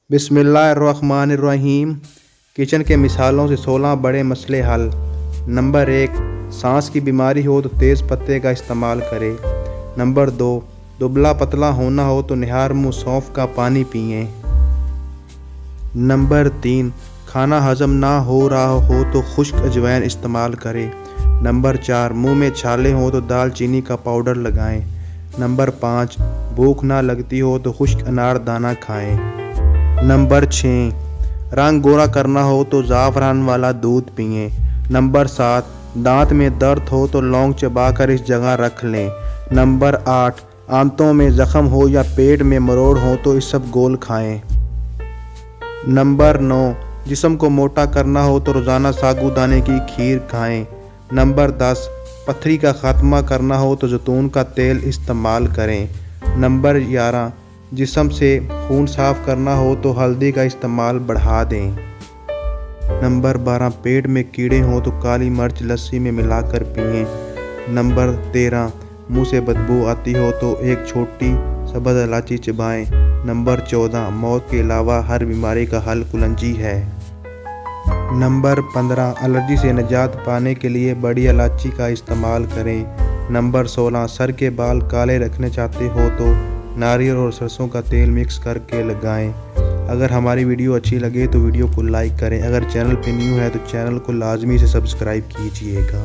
बिस्मिल्लाहिर्रहमानिर्रहीम। किचन के मिसालों से 16 बड़े मसले हल। नंबर 1, सांस की बीमारी हो तो तेज़ पत्ते का इस्तेमाल करें। नंबर 2, दुबला पतला होना हो तो निहार मुँह सौंफ का पानी पिएं। नंबर 3, खाना हजम ना हो रहा हो तो खुश्क अजवाइन इस्तेमाल करें। नंबर 4, मुंह में छाले हो तो दालचीनी का पाउडर लगाएं। नंबर 5, भूख ना लगती हो तो खुश्क अनार दाना खाएं। नंबर 6, रंग गोरा करना हो तो ज़ाफ़रान वाला दूध पिएं। नंबर 7, दांत में दर्द हो तो लौंग चबाकर इस जगह रख लें। नंबर 8, आंतों में ज़ख्म हो या पेट में मरोड़ हो तो इस सब गोल खाएं। नंबर 9, जिस्म को मोटा करना हो तो रोज़ाना साबूदाने की खीर खाएं। नंबर 10, पथरी का ख़ात्मा करना हो तो जैतून का तेल इस्तेमाल करें। नंबर 11, जिस्म से खून साफ़ करना हो तो हल्दी का इस्तेमाल बढ़ा दें। नंबर 12, पेट में कीड़े हों तो काली मिर्च लस्सी में मिलाकर पिएं। नंबर 13, मुंह से बदबू आती हो तो एक छोटी सब्ज़ इलायची चबाएं। नंबर 14, मौत के अलावा हर बीमारी का हल कुलंजी है। नंबर 15, एलर्जी से निजात पाने के लिए बड़ी इलायची का इस्तेमाल करें। नंबर 16, सर के बाल काले रखने चाहते हो तो नारियल और सरसों का तेल मिक्स करके लगाएं। अगर हमारी वीडियो अच्छी लगे तो वीडियो को लाइक करें। अगर चैनल पे न्यू है तो चैनल को लाजमी से सब्सक्राइब कीजिएगा।